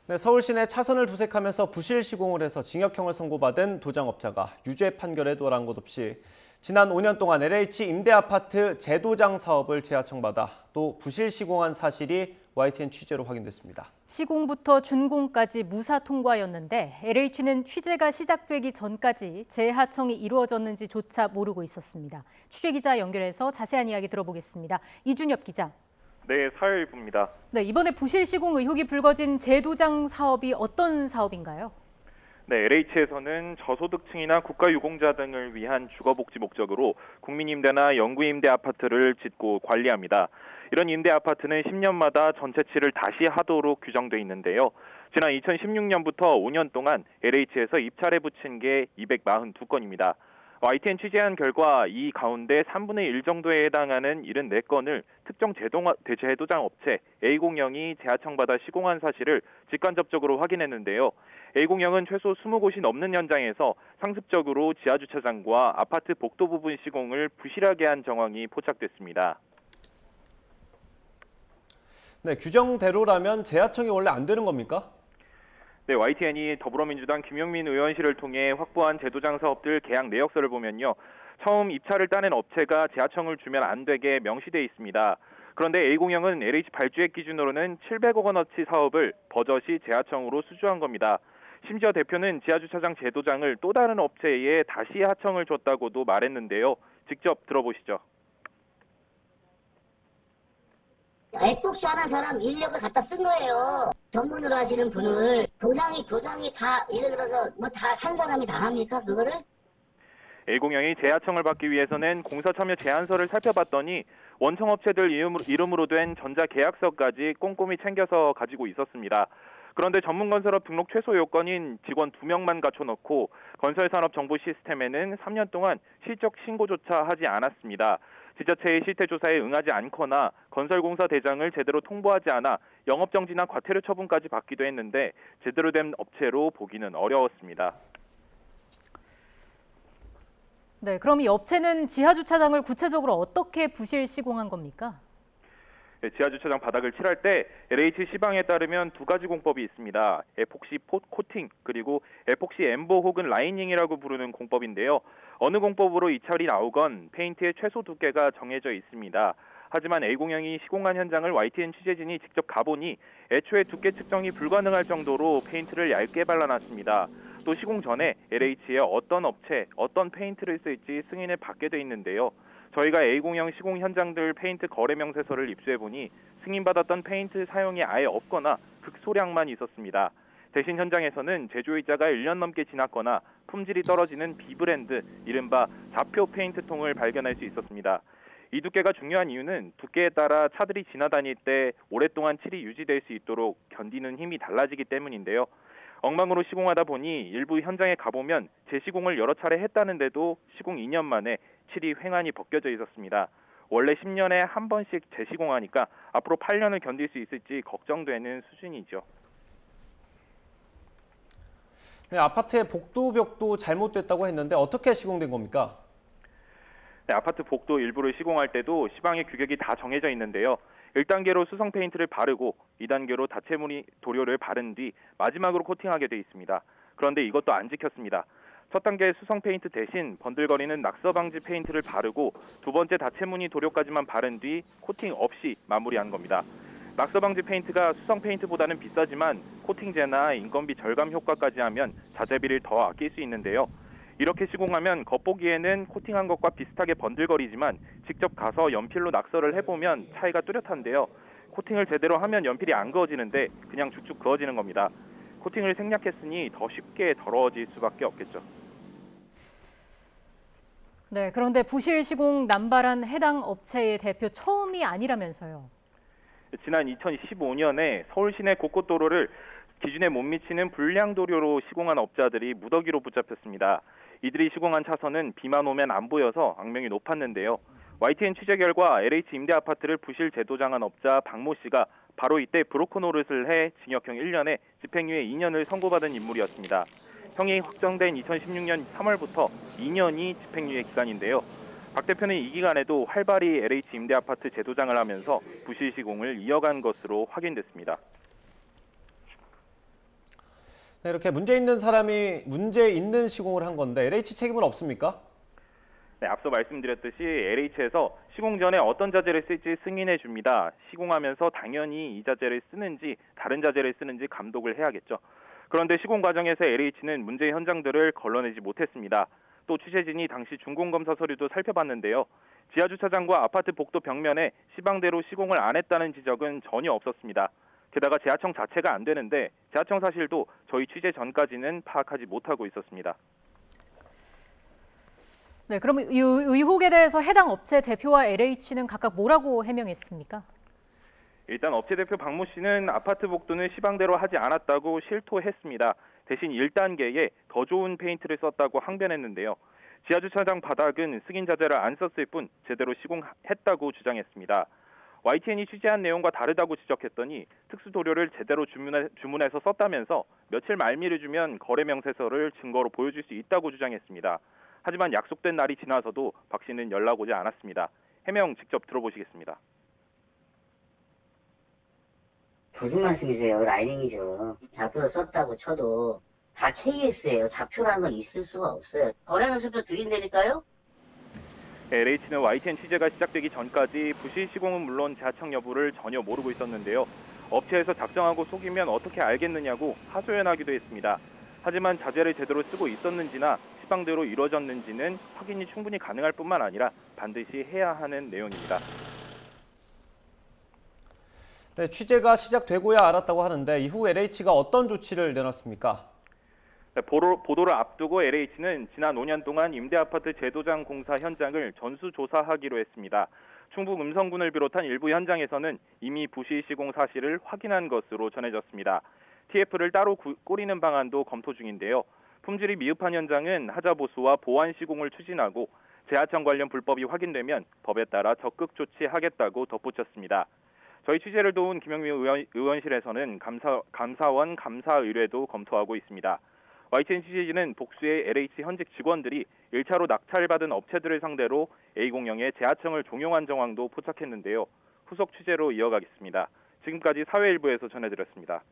네, 서울 시내 차선을 도색하면서 부실 시공을 해서 징역형을 선고받은 도장업자가 유죄 판결에 노란 것 없이 지난 5년 동안 LH 임대아파트 재도장 사업을 재하청받아 또 부실 시공한 사실이 YTN 취재로 확인됐습니다. 시공부터 준공까지 무사 통과였는데 LH는 취재가 시작되기 전까지 재하청이 이루어졌는지조차 모르고 있었습니다. 취재기자 연결해서 자세한 이야기 들어보겠습니다. 이준엽 기자. 네, 사회일보입니다. 네, 이번에 부실 시공 의혹이 불거진 재도장 사업이 어떤 사업인가요? 네, LH에서는 저소득층이나 국가유공자 등을 위한 주거복지 목적으로 국민임대나 영구임대 아파트를 짓고 관리합니다. 이런 임대 아파트는 10년마다 전체치를 다시 하도록 규정돼 있는데요. 지난 2016년부터 5년 동안 LH에서 입찰에 붙인 게 242건입니다. YTN 취재한 결과 이 가운데 3분의 1 정도에 해당하는 74건을 특정 재도장 업체 A공영이 재하청받아 시공한 사실을 직간접적으로 확인했는데요. A공영은 최소 20곳이 넘는 현장에서 상습적으로 지하주차장과 아파트 복도 부분 시공을 부실하게 한 정황이 포착됐습니다. 네, 규정대로라면 재하청이 원래 안 되는 겁니까? 네, YTN이 더불어민주당 김용민 의원실을 통해 확보한 재도장 사업들 계약 내역서를 보면요. 처음 입찰을 따낸 업체가 재하청을 주면 안 되게 명시돼 있습니다. 그런데 A공영은 LH 발주액 기준으로는 700억 원어치 사업을 버젓이 재하청으로 수주한 겁니다. 심지어 대표는 지하주차장 재도장을 또 다른 업체에 다시 하청을 줬다고도 말했는데요. 직접 들어보시죠. 에폭시 하는 사람 인력을 갖다 쓴 거예요. 전문으로 하시는 분을 도장이 다 예를 들어서 뭐 다 한 사람이 다 합니까 그거를? A공영이 재하청을 받기 위해서는 공사 참여 제안서를 살펴봤더니 원청업체들 이름으로 된 전자계약서까지 꼼꼼히 챙겨서 가지고 있었습니다. 그런데 전문건설업 등록 최소 요건인 직원 2명만 갖춰놓고 건설산업정보 시스템에는 3년 동안 실적 신고조차 하지 않았습니다. 지자체의 실태조사에 응하지 않거나 건설공사 대장을 제대로 통보하지 않아 영업정지나 과태료 처분까지 받기도 했는데 제대로 된 업체로 보기는 어려웠습니다. 네, 그럼 이 업체는 지하주차장을 구체적으로 어떻게 부실 시공한 겁니까? 네, 지하주차장 바닥을 칠할 때 LH 시방에 따르면 두 가지 공법이 있습니다. 에폭시 코팅 그리고 에폭시 엠보 혹은 라이닝이라고 부르는 공법인데요. 어느 공법으로 이철이 나오건 페인트의 최소 두께가 정해져 있습니다. 하지만 A공영이 시공한 현장을 YTN 취재진이 직접 가보니 애초에 두께 측정이 불가능할 정도로 페인트를 얇게 발라놨습니다. 또 시공 전에 LH에 어떤 업체, 어떤 페인트를 쓸지 승인을 받게 돼 있는데요. 저희가 A공영 시공 현장들 페인트 거래 명세서를 입수해보니 승인받았던 페인트 사용이 아예 없거나 극소량만 있었습니다. 대신 현장에서는 제조일자가 1년 넘게 지났거나 품질이 떨어지는 B브랜드, 이른바 좌표 페인트통을 발견할 수 있었습니다. 이 두께가 중요한 이유는 두께에 따라 차들이 지나다닐 때 오랫동안 칠이 유지될 수 있도록 견디는 힘이 달라지기 때문인데요. 엉망으로 시공하다 보니 일부 현장에 가보면 재시공을 여러 차례 했다는데도 시공 2년 만에 칠이 횡하니 벗겨져 있었습니다. 원래 10년에 한 번씩 재시공하니까 앞으로 8년을 견딜 수 있을지 걱정되는 수준이죠. 네, 아파트의 복도벽도 잘못됐다고 했는데 어떻게 시공된 겁니까? 네, 아파트 복도 일부를 시공할 때도 시방의 규격이 다 정해져 있는데요. 1단계로 수성 페인트를 바르고 2단계로 다채무늬 도료를 바른 뒤 마지막으로 코팅하게 돼 있습니다. 그런데 이것도 안 지켰습니다. 첫 단계 수성 페인트 대신 번들거리는 낙서 방지 페인트를 바르고 두 번째 다채무늬 도료까지만 바른 뒤 코팅 없이 마무리한 겁니다. 낙서 방지 페인트가 수성 페인트보다는 비싸지만 코팅제나 인건비 절감 효과까지 하면 자재비를 더 아낄 수 있는데요. 이렇게 시공하면 겉보기에는 코팅한 것과 비슷하게 번들거리지만 직접 가서 연필로 낙서를 해보면 차이가 뚜렷한데요. 코팅을 제대로 하면 연필이 안 그어지는데 그냥 쭉쭉 그어지는 겁니다. 코팅을 생략했으니 더 쉽게 더러워질 수밖에 없겠죠. 네, 그런데 부실 시공 남발한 해당 업체의 대표 처음이 아니라면서요. 지난 2015년에 서울 시내 곳곳 도로를 기준에 못 미치는 불량 도료로 시공한 업자들이 무더기로 붙잡혔습니다. 이들이 시공한 차선은 비만 오면 안 보여서 악명이 높았는데요. YTN 취재 결과 LH 임대아파트를 부실 재도장한 업자 박모 씨가 바로 이때 브로커 노릇을 해 징역형 1년에 집행유예 2년을 선고받은 인물이었습니다. 형이 확정된 2016년 3월부터 2년이 집행유예 기간인데요. 박 대표는 이 기간에도 활발히 LH 임대아파트 재도장을 하면서 부실 시공을 이어간 것으로 확인됐습니다. 네, 이렇게 문제 있는 사람이 문제 있는 시공을 한 건데 LH 책임은 없습니까? 네, 앞서 말씀드렸듯이 LH에서 시공 전에 어떤 자재를 쓸지 승인해 줍니다. 시공하면서 당연히 이 자재를 쓰는지 다른 자재를 쓰는지 감독을 해야겠죠. 그런데 시공 과정에서 LH는 문제 현장들을 걸러내지 못했습니다. 또 취재진이 당시 준공검사 서류도 살펴봤는데요. 지하주차장과 아파트 복도 벽면에 시방대로 시공을 안 했다는 지적은 전혀 없었습니다. 게다가 지하청 자체가 안 되는데 지하청 사실도 저희 취재 전까지는 파악하지 못하고 있었습니다. 네, 그럼 이 의혹에 대해서 해당 업체 대표와 LH는 각각 뭐라고 해명했습니까? 일단 업체 대표 박모 씨는 아파트 복도는 시방대로 하지 않았다고 실토했습니다. 대신 1단계에 더 좋은 페인트를 썼다고 항변했는데요. 지하주차장 바닥은 승인 자재를 안 썼을 뿐 제대로 시공했다고 주장했습니다. YTN이 취재한 내용과 다르다고 지적했더니 특수 도료를 제대로 주문해서 썼다면서 며칠 말미를 주면 거래 명세서를 증거로 보여줄 수 있다고 주장했습니다. 하지만 약속된 날이 지나서도 박 씨는 연락 오지 않았습니다. 해명 직접 들어보시겠습니다. 무슨 말씀이세요? 라이닝이죠. 좌표를 썼다고 쳐도 다 KS예요. 좌표라는 건 있을 수가 없어요. 거래명세표 드린다니까요? LH는 YTN 취재가 시작되기 전까지 부실 시공은 물론 지하청 여부를 전혀 모르고 있었는데요. 업체에서 작성하고 속이면 어떻게 알겠느냐고 하소연하기도 했습니다. 하지만 자재를 제대로 쓰고 있었는지나 시방대로 이루어졌는지는 확인이 충분히 가능할 뿐만 아니라 반드시 해야 하는 내용입니다. 네, 취재가 시작되고야 알았다고 하는데 이후 LH가 어떤 조치를 내놨습니까? 보도를 앞두고 LH는 지난 5년 동안 임대아파트 재도장 공사 현장을 전수조사하기로 했습니다. 충북 음성군을 비롯한 일부 현장에서는 이미 부실 시공 사실을 확인한 것으로 전해졌습니다. TF를 따로 꾸리는 방안도 검토 중인데요. 품질이 미흡한 현장은 하자 보수와 보완 시공을 추진하고 재하청 관련 불법이 확인되면 법에 따라 적극 조치하겠다고 덧붙였습니다. 저희 취재를 도운 김영민 의원실에서는 감사원 감사 의뢰도 검토하고 있습니다. YTN 취재진은 복수의 LH 현직 직원들이 1차로 낙찰받은 업체들을 상대로 A01의 재하청을 종용한 정황도 포착했는데요. 후속 취재로 이어가겠습니다. 지금까지 사회일보에서 전해드렸습니다.